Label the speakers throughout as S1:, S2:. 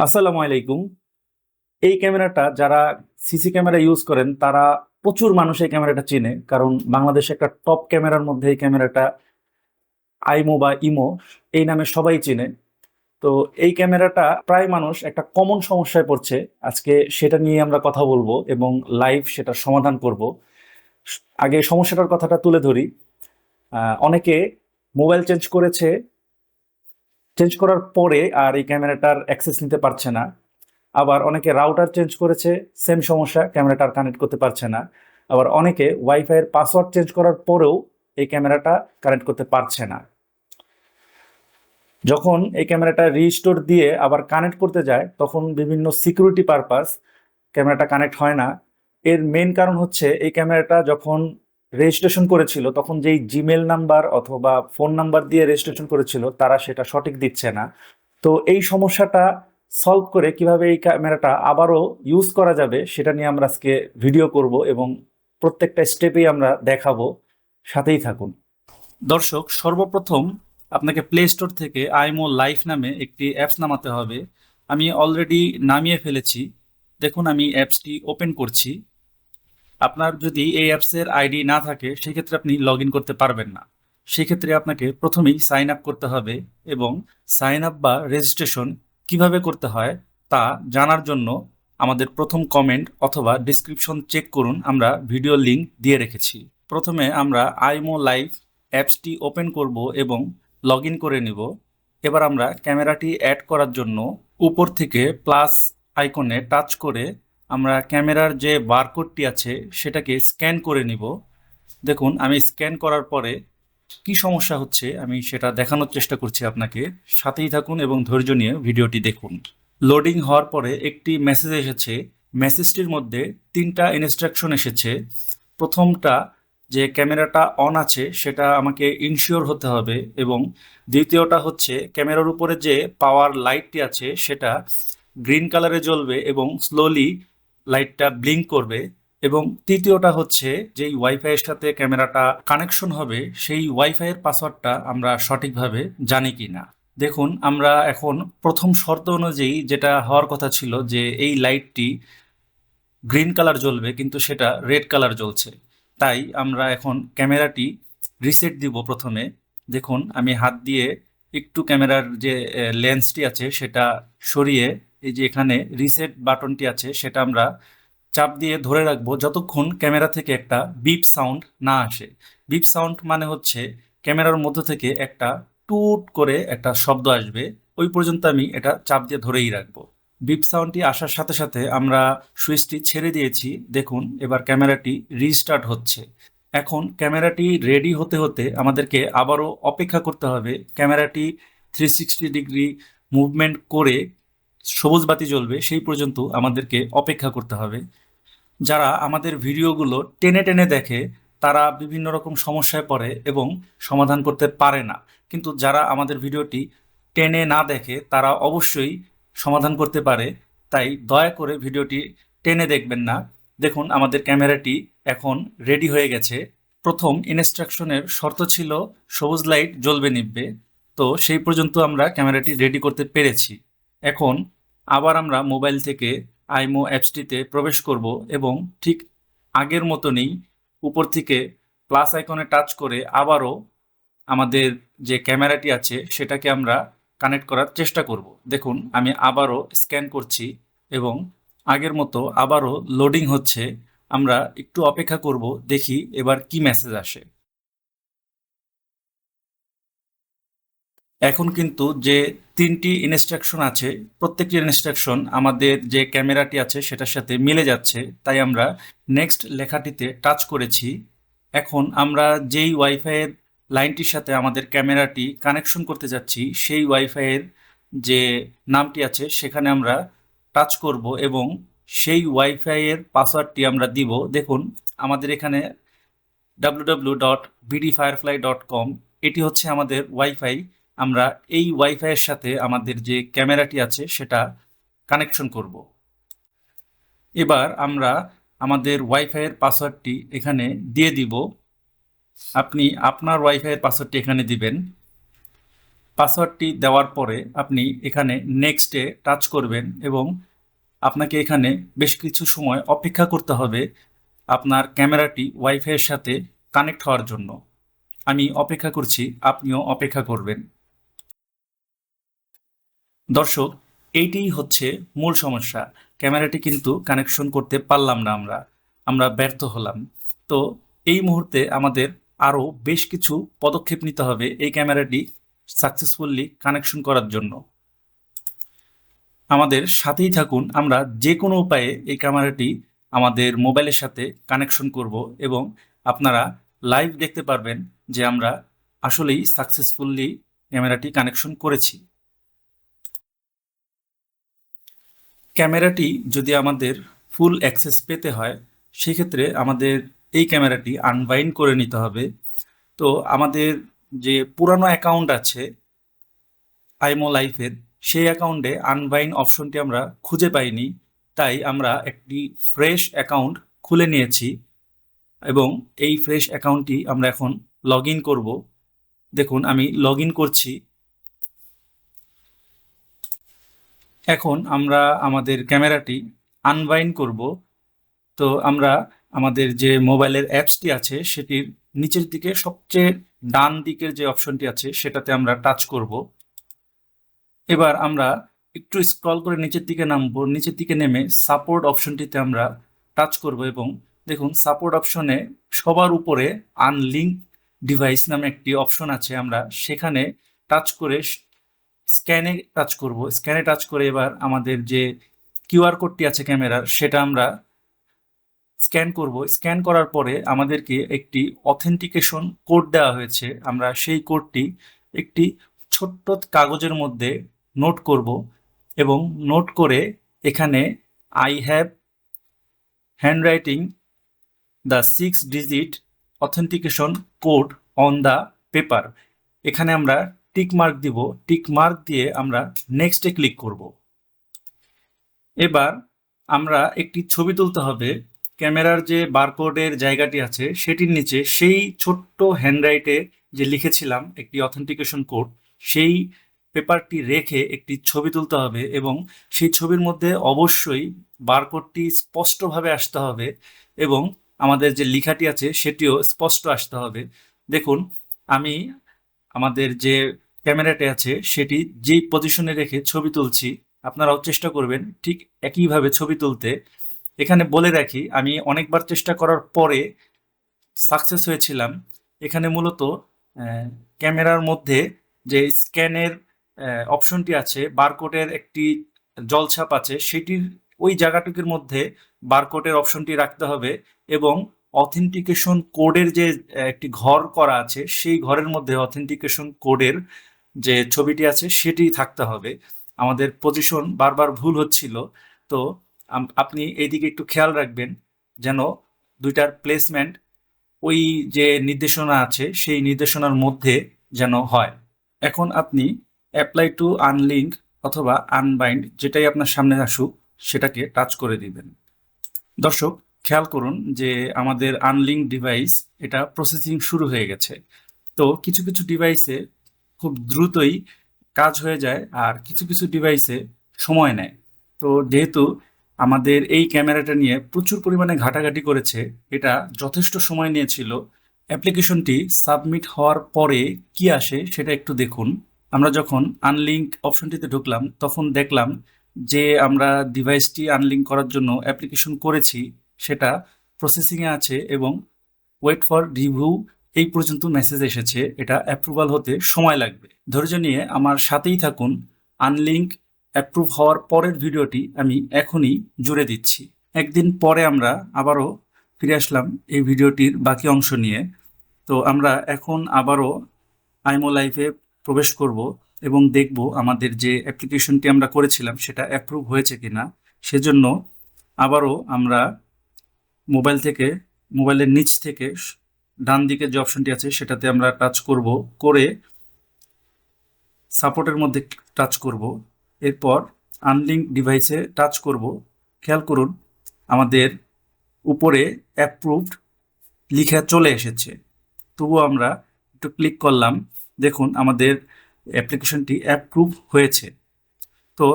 S1: আসসালামু আলাইকুম। এই ক্যামেরাটা যারা সিসি ক্যামেরা ইউজ করেন তারা প্রচুর মানুষ এই ক্যামেরাটা চেনে, কারণ বাংলাদেশে একটা টপ ক্যামেরার মধ্যে এই ক্যামেরাটা আইমো বা ইমো এই নামে সবাই চেনে। তো এই ক্যামেরাটা প্রায় মানুষ একটা কমন সমস্যায় পড়ছে। আজকে সেটা নিয়ে আমরা কথা বলবো এবং লাইভ সেটার সমাধান করব। আগে সমস্যাটার কথাটা তুলে ধরি। অনেকে মোবাইল চেঞ্জ করেছে, চেঞ্জ করার পরে আর এই ক্যামেরাটার অ্যাক্সেস নিতে পারছে না। আবার অনেকে রাউটার চেঞ্জ করেছে, সেম সমস্যা, ক্যামেরাটা আর কানেক্ট করতে পারছে না। আবার অনেকে ওয়াইফাইয়ের পাসওয়ার্ড চেঞ্জ করার পরেও এই ক্যামেরাটা কানেক্ট করতে পারছে না। যখন এই ক্যামেরাটা রিস্টোর দিয়ে আবার কানেক্ট করতে যায় তখন বিভিন্ন সিকিউরিটি পারপাস ক্যামেরাটা কানেক্ট হয় না। এর মেইন কারণ হচ্ছে এই ক্যামেরাটা যখন রেজিস্ট্রেশন করেছিল তখন যেই জিমেল নাম্বার অথবা ফোন নাম্বার দিয়ে রেজিস্ট্রেশন করেছিল তারা সেটা সঠিক দিচ্ছে না। তো এই সমস্যাটা সলভ করে কিভাবে এই ক্যামেরাটা আবারও ইউজ করা যাবে সেটা নিয়ে আমরা আজকে ভিডিও করব এবং প্রত্যেকটা স্টেপেই আমরা দেখাবো। সাথেই থাকুন। দর্শক, সর্বপ্রথম আপনাকে প্লে স্টোর থেকে আইমো লাইফ নামে একটি অ্যাপস নামাতে হবে। আমি অলরেডি নামিয়ে ফেলেছি। দেখুন, আমি অ্যাপসটি ওপেন করছি। আপনার যদি এই অ্যাপসের আইডি না থাকে সেক্ষেত্রে আপনি লগ ইন করতে পারবেন না। সেক্ষেত্রে আপনাকে প্রথমেই সাইন আপ করতে হবে এবং সাইন আপ বা রেজিস্ট্রেশন কিভাবে করতে হয় তা জানার জন্য আমাদের প্রথম কমেন্ট অথবা ডিসক্রিপশন চেক করুন, আমরা ভিডিও লিংক দিয়ে রেখেছি। প্রথমে আমরা আইমো লাইভ অ্যাপসটি ওপেন করব এবং লগ ইন করে নিব। এবার আমরা ক্যামেরাটি অ্যাড করার জন্য উপর থেকে প্লাস আইকনে টাচ করে আমরা ক্যামেরার যে বারকোডটি আছে সেটাকে স্ক্যান করে নিব। দেখুন, আমি স্ক্যান করার পরে কি সমস্যা হচ্ছে আমি সেটা দেখানোর চেষ্টা করছি আপনাকে। সাথেই থাকুন এবং ধৈর্য নিয়ে ভিডিওটি দেখুন। লোডিং হওয়ার পরে একটি মেসেজ এসেছে। মেসেজটির মধ্যে তিনটা ইনস্ট্রাকশন এসেছে। প্রথমটা, যে ক্যামেরাটা অন আছে সেটা আমাকে ইনশিওর হতে হবে, এবং দ্বিতীয়টা হচ্ছে ক্যামেরার উপরে যে পাওয়ার লাইটটি আছে সেটা গ্রিন কালারে জ্বলবে এবং স্লোলি লাইটটা ব্লিঙ্ক করবে, এবং তৃতীয়টা হচ্ছে যেই ওয়াইফাইয়ের সাথে ক্যামেরাটা কানেকশন হবে সেই ওয়াইফাইয়ের পাসওয়ার্ডটা আমরা সঠিকভাবে জানি কি না। দেখুন, আমরা এখন প্রথম শর্ত অনুযায়ী যেটা হওয়ার কথা ছিল যে এই লাইটটি গ্রিন কালার জ্বলবে কিন্তু সেটা রেড কালার জ্বলছে, তাই আমরা এখন ক্যামেরাটি রিসেট দিব প্রথমে। দেখুন, আমি হাত দিয়ে একটু ক্যামেরার যে লেন্সটি আছে সেটা সরিয়ে এই যে এখানে রিসেট বাটনটি আছে সেটা আমরা চাপ দিয়ে ধরে রাখবো যতক্ষণ ক্যামেরা থেকে একটা বিপ সাউন্ড না আসে। বিপ সাউন্ড মানে হচ্ছে ক্যামেরার মধ্য থেকে একটা টুট করে একটা শব্দ আসবে, ওই পর্যন্ত আমি এটা চাপ দিয়ে ধরেই রাখবো। বিপ সাউন্ডটি আসার সাথে সাথে আমরা সুইচটি ছেড়ে দিয়েছি। দেখুন, এবার ক্যামেরাটি রিস্টার্ট হচ্ছে। এখন ক্যামেরাটি রেডি হতে হতে আমাদেরকে আবারও অপেক্ষা করতে হবে। ক্যামেরাটি 360 ডিগ্রি মুভমেন্ট করে সবুজ বাতি জ্বলবে সেই পর্যন্ত আমাদেরকে অপেক্ষা করতে হবে। যারা আমাদের ভিডিওগুলো টেনে টেনে দেখে তারা বিভিন্ন রকম সমস্যায় পড়ে এবং সমাধান করতে পারে না, কিন্তু যারা আমাদের ভিডিওটি টেনে না দেখে তারা অবশ্যই সমাধান করতে পারে। তাই দয়া করে ভিডিওটি টেনে দেখবেন না। দেখুন, আমাদের ক্যামেরাটি এখন রেডি হয়ে গেছে। প্রথম ইনস্ট্রাকশনের শর্ত ছিল সবুজ লাইট জ্বলবে নিভবে, তো সেই পর্যন্ত আমরা ক্যামেরাটি রেডি করতে পেরেছি। এখন আবার আমরা মোবাইল থেকে আইমো অ্যাপসটিতে প্রবেশ করব এবং ঠিক আগের মতনই উপর থেকে প্লাস আইকনে টাচ করে আবারও আমাদের যে ক্যামেরাটি আছে সেটাকে আমরা কানেক্ট করার চেষ্টা করব। দেখুন, আমি আবারও স্ক্যান করছি এবং আগের মতো আবারও লোডিং হচ্ছে। আমরা একটু অপেক্ষা করব, দেখি এবার কি মেসেজ আসে। এখন কিন্তু যে তিনটি ইনস্ট্রাকশন আছে প্রত্যেকটি ইনস্ট্রাকশন আমাদের যে ক্যামেরাটি আছে সেটার সাথে মিলে যাচ্ছে, তাই আমরা নেক্সট লেখাটিতে টাচ করেছি। এখন আমরা যেই ওয়াইফাইয়ের লাইনটির সাথে আমাদের ক্যামেরাটি কানেকশন করতে যাচ্ছি সেই ওয়াইফাইয়ের যে নামটি আছে সেখানে আমরা টাচ করব এবং সেই ওয়াইফাইয়ের পাসওয়ার্ডটি আমরা দিব। দেখুন, আমাদের এখানে www.bdfirefly.com এটি হচ্ছে আমাদের ওয়াইফাই। আমরা এই ওয়াইফাইয়ের সাথে আমাদের যে ক্যামেরাটি আছে সেটা কানেকশন করব। এবার আমরা আমাদের ওয়াইফাইয়ের পাসওয়ার্ডটি এখানে দিয়ে দিব। আপনি আপনার ওয়াইফাইয়ের পাসওয়ার্ডটি এখানে দিবেন। পাসওয়ার্ডটি দেওয়ার পরে আপনি এখানে নেক্সটে টাচ করবেন এবং আপনাকে এখানে বেশ কিছু সময় অপেক্ষা করতে হবে আপনার ক্যামেরাটি ওয়াইফাইয়ের সাথে কানেক্ট হওয়ার জন্য। আমি অপেক্ষা করছি, আপনিও অপেক্ষা করবেন। দর্শক, এইটিই হচ্ছে মূল সমস্যা। ক্যামেরাটি কিন্তু কানেকশন করতে পারলাম না, আমরা ব্যর্থ হলাম। তো এই মুহূর্তে আমাদের আরও বেশ কিছু পদক্ষেপ নিতে হবে এই ক্যামেরাটি সাকসেসফুলি কানেকশন করার জন্য। আমাদের সাথেই থাকুন, আমরা যে কোনো উপায়ে এই ক্যামেরাটি আমাদের মোবাইলের সাথে কানেকশন করব এবং আপনারা লাইভ দেখতে পারবেন যে আমরা আসলেই সাকসেসফুলি ক্যামেরাটি কানেকশন করেছি। ক্যামেরাটি যদি আমাদের ফুল অ্যাক্সেস পেতে হয় সেক্ষেত্রে আমাদের এই ক্যামেরাটি আনবাইন্ড করে নিতে হবে। তো আমাদের যে পুরানো অ্যাকাউন্ট আছে আইমো লাইফের, সেই অ্যাকাউন্টে আনবাইন্ড অপশনটি আমরা খুঁজে পাইনি, তাই আমরা একটি ফ্রেশ অ্যাকাউন্ট খুলে নিয়েছি এবং এই ফ্রেশ অ্যাকাউন্টটি আমরা এখন লগ ইন করবো। দেখুন আমি লগ ইন করছি। এখন আমরা আমাদের ক্যামেরাটি আনবাইন্ড করব। তো আমরা আমাদের যে মোবাইলের অ্যাপসটি আছে সেটির নিচের দিকে সবচেয়ে ডান দিকের যে অপশনটি আছে সেটাতে আমরা টাচ করব। এবার আমরা একটু স্ক্রল করে নিচের দিকে নামবো, নিচের দিকে নেমে সাপোর্ট অপশনটিতে আমরা টাচ করব এবং দেখুন সাপোর্ট অপশনে সবার উপরে আনলিঙ্ক ডিভাইস নামে একটি অপশন আছে, আমরা সেখানে টাচ করে স্ক্যানে টাচ করব। স্ক্যানে টাচ করে এবার আমাদের যে কিউআর কোডটি আছে ক্যামেরার সেটা আমরা স্ক্যান করব। স্ক্যান করার পরে আমাদেরকে একটি অথেন্টিকেশন কোড দেওয়া হয়েছে, আমরা সেই কোডটি একটি ছোট্ট কাগজের মধ্যে নোট করব এবং নোট করে এখানে I have handwriting the 6 digit authentication code on the paper, এখানে আমরা টিক মার্ক দিব। টিক মার্ক দিয়ে আমরা নেক্সটে ক্লিক করব। এবার আমরা একটি ছবি তুলতে হবে। ক্যামেরার যে বারকোডের জায়গাটি আছে সেটির নিচে সেই ছোট্ট হ্যান্ডরাইটে যে লিখেছিলাম একটি অথেন্টিকেশন কোড, সেই পেপারটি রেখে একটি ছবি তুলতে হবে এবং সেই ছবির মধ্যে অবশ্যই বারকোডটি স্পষ্টভাবে আসতে হবে এবং আমাদের যে লেখাটি আছে সেটিও স্পষ্ট আসতে হবে। দেখুন আমি আমাদের যে ক্যামেরাটি আছে সেটি যেই পজিশনে রেখে ছবি তুলছি, আপনারাও চেষ্টা করবেন ঠিক একইভাবে ছবি তুলতে। এখানে বলে রাখি আমি অনেকবার চেষ্টা করার পরে সাকসেস হয়েছিলাম। এখানে মূলত ক্যামেরার মধ্যে যে স্ক্যানের অপশনটি আছে, বারকোডের একটি জলছাপ আছে, সেটির ওই জায়গাটুকুর মধ্যে বারকোডের অপশনটি রাখতে হবে এবং অথেন্টিকেশন কোডের যে একটি ঘর করা আছে সেই ঘরের মধ্যে অথেন্টিকেশন কোডের যে ছবিটি আছে সেটি থাকতে হবে। আমাদের পজিশন বারবার ভুল হচ্ছিল, তো আপনি এইদিকে একটু খেয়াল রাখবেন যেন দুইটার প্লেসমেন্ট ওই যে নির্দেশনা আছে সেই নির্দেশনার মধ্যে যেন হয়। এখন আপনি অ্যাপ্লাই টু আনলিঙ্ক অথবা আনবাইন্ড যেটাই আপনার সামনে আসুক সেটাকে টাচ করে দিবেন। দর্শক খেয়াল করুন যে আমাদের আনলিঙ্ক ডিভাইস এটা প্রসেসিং শুরু হয়ে গেছে। তো কিছু কিছু ডিভাইসে খুব দ্রুতই কাজ হয়ে যায় আর কিছু কিছু ডিভাইসে সময় নেয়। তো যেহেতু আমাদের এই ক্যামেরাটা নিয়ে প্রচুর পরিমাণে ঘাটাঘাটি করেছে, এটা যথেষ্ট সময় নিয়েছিল। অ্যাপ্লিকেশনটি সাবমিট হওয়ার পরে কি আসে সেটা একটু দেখুন। আমরা যখন আনলিঙ্ক অপশনটিতে ঢুকলাম তখন দেখলাম যে আমরা ডিভাইসটি আনলিঙ্ক করার জন্য অ্যাপ্লিকেশন করেছি সেটা প্রসেসিংয়ে আছে এবং ওয়েট ফর রিভিউ এই পর্যন্ত মেসেজ এসেছে, এটা অ্যাপ্রুভাল হতে সময় লাগবে। ধৈর্য নিয়ে আমার সাথেই থাকুন। আনলিঙ্ক অ্যাপ্রুভ হওয়ার পরের ভিডিওটি আমি এখনই জুড়ে দিচ্ছি। একদিন পরে আমরা আবারও ফিরে আসলাম এই ভিডিওটির বাকি অংশ নিয়ে। তো আমরা এখন আবারও আইমো লাইফে প্রবেশ করব এবং দেখব আমাদের যে অ্যাপ্লিকেশনটি আমরা করেছিলাম সেটা অ্যাপ্রুভ হয়েছে কিনা। সেজন্য আবারও আমরা মোবাইলের নিচ থেকে ডান দিকে যে অপশনটি আছে সেটাতে আমরা টাচ করব, করে সাপোর্টের মধ্যে টাচ করব, এরপর আনলিঙ্ক ডিভাইসে টাচ করব। খেয়াল করুন আমাদের উপরে অ্যাপ্রুভড লিখা চলে এসেছে, তবুও আমরা একটু ক্লিক করলাম। দেখুন আমাদের অ্যাপ্লিকেশনটি অ্যাপ্রুভ হয়েছে। তো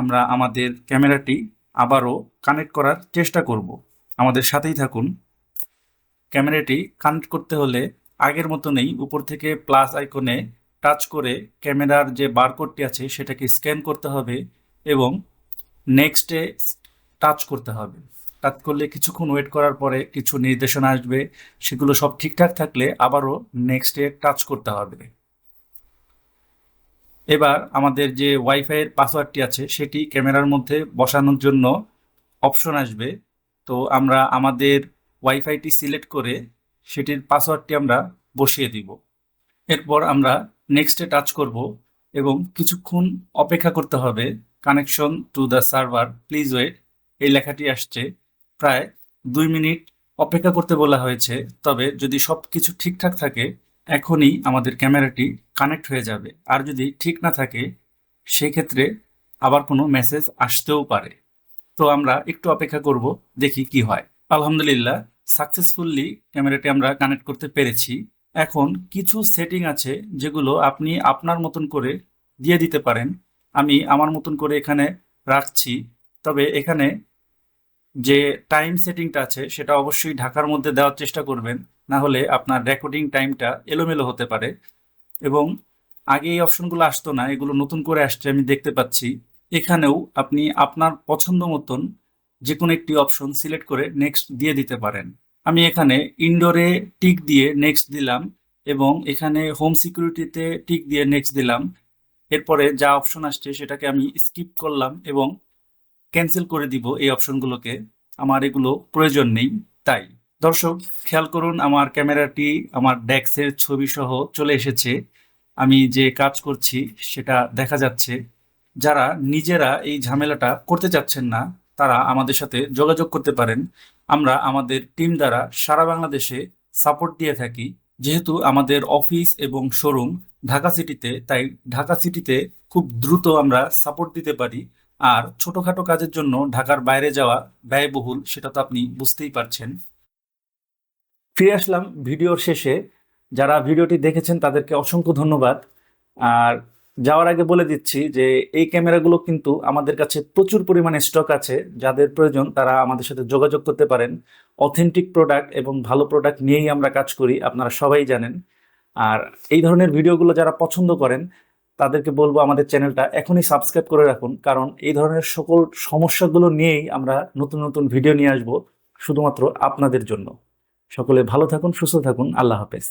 S1: আমরা আমাদের ক্যামেরাটি আবারও কানেক্ট করার চেষ্টা করব। আমাদের সাথেই থাকুন। ক্যামেরাটি কানেক্ট করতে হলে আগের মতনই উপর থেকে প্লাস আইকনে টাচ করে ক্যামেরার যে বারকোডটি আছে সেটাকে স্ক্যান করতে হবে এবং নেক্সটে টাচ করতে হবে। টাচ করলে কিছুক্ষণ ওয়েট করার পরে কিছু নির্দেশনা আসবে, সেগুলো সব ঠিকঠাক থাকলে আবারও নেক্সটে টাচ করতে হবে। এবার আমাদের যে ওয়াইফাইয়ের পাসওয়ার্ডটি আছে সেটি ক্যামেরার মধ্যে বসানোর জন্য অপশন আসবে। তো আমরা আমাদের ওয়াইফাইটি সিলেক্ট করে সেটির পাসওয়ার্ডটি আমরা বসিয়ে দিব। এরপর আমরা নেক্সটে টাচ করব এবং কিছুক্ষণ অপেক্ষা করতে হবে। Connection to the server, please wait, এই লেখাটি আসছে। প্রায় 2 মিনিট অপেক্ষা করতে বলা হয়েছে। তবে যদি সব কিছু ঠিকঠাক থাকে এখনই আমাদের ক্যামেরাটি কানেক্ট হয়ে যাবে। আর যদি ঠিক না থাকে সেক্ষেত্রে আবার কোনো মেসেজ আসতেও পারে। তো আমরা একটু অপেক্ষা করব, দেখি কি হয়। আলহামদুলিল্লাহ, সাকসেসফুলি ক্যামেরাটি আমরা কানেক্ট করতে পেরেছি। এখন কিছু সেটিং আছে যেগুলো আপনি আপনার মতন করে দিয়ে দিতে পারেন। আমি আমার মতন করে এখানে রাখছি। তবে এখানে যে টাইম সেটিংটা আছে সেটা অবশ্যই ঢাকার মধ্যে দেওয়ার চেষ্টা করবেন, না হলে আপনার রেকর্ডিং টাইমটা এলোমেলো হতে পারে। এবং আগে এই অপশনগুলো আসতো না, এগুলো নতুন করে আসছে আমি দেখতে পাচ্ছি। এখানেও আপনি আপনার পছন্দ মতন যে কোনো একটি অপশন সিলেক্ট করে নেক্সট দিয়ে দিতে পারেন। আমি এখানে ইনডোরে টিক দিয়ে নেক্সট দিলাম এবং এখানে হোম সিকিউরিটিতে টিক দিয়ে নেক্সট দিলাম। এরপরে যা অপশন আসছে সেটাকে আমি স্কিপ করলাম এবং ক্যান্সেল করে দিব এই অপশনগুলোকে। আমার এগুলো প্রয়োজন নেই। তাই দর্শক খেয়াল করুন, আমার ক্যামেরাটি আমার ডেস্কের ছবি সহ চলে এসেছে। আমি যে কাজ করছি সেটা দেখা যাচ্ছে। যারা নিজেরা এই ঝামেলাটা করতে চাচ্ছেন না তারা আমাদের সাথে যোগাযোগ করতে পারেন। আমরা আমাদের টিম দ্বারা সারা বাংলাদেশে সাপোর্ট দিয়ে থাকি। যেহেতু আমাদের অফিস এবং শোরুম ঢাকা সিটিতে, তাই ঢাকা সিটিতে খুব দ্রুত আমরা সাপোর্ট দিতে পারি। আর ছোটখাটো কাজের জন্য ঢাকার বাইরে যাওয়া ব্যয়বহুল, সেটা তো আপনি বুঝতেই পারছেন। ফিরে আসলাম ভিডিওর শেষে। যারা ভিডিওটি দেখেছেন তাদেরকে অসংখ্য ধন্যবাদ। আর যাওয়ার আগে বলে দিচ্ছি যে এই ক্যামেরাগুলো কিন্তু আমাদের কাছে প্রচুর পরিমাণে স্টক আছে। যাদের প্রয়োজন তারা আমাদের সাথে যোগাযোগ করতে পারেন। অথেন্টিক প্রোডাক্ট এবং ভালো প্রোডাক্ট নিয়েই আমরা কাজ করি, আপনারা সবাই জানেন। আর এই ধরনের ভিডিওগুলো যারা পছন্দ করেন তাদেরকে বলবো আমাদের চ্যানেলটা এখনই সাবস্ক্রাইব করে রাখুন, কারণ এই ধরনের সকল সমস্যাগুলো নিয়েই আমরা নতুন নতুন ভিডিও নিয়ে আসব শুধুমাত্র আপনাদের জন্য। সকলে ভালো থাকুন, সুস্থ থাকুন। আল্লাহ হাফেজ।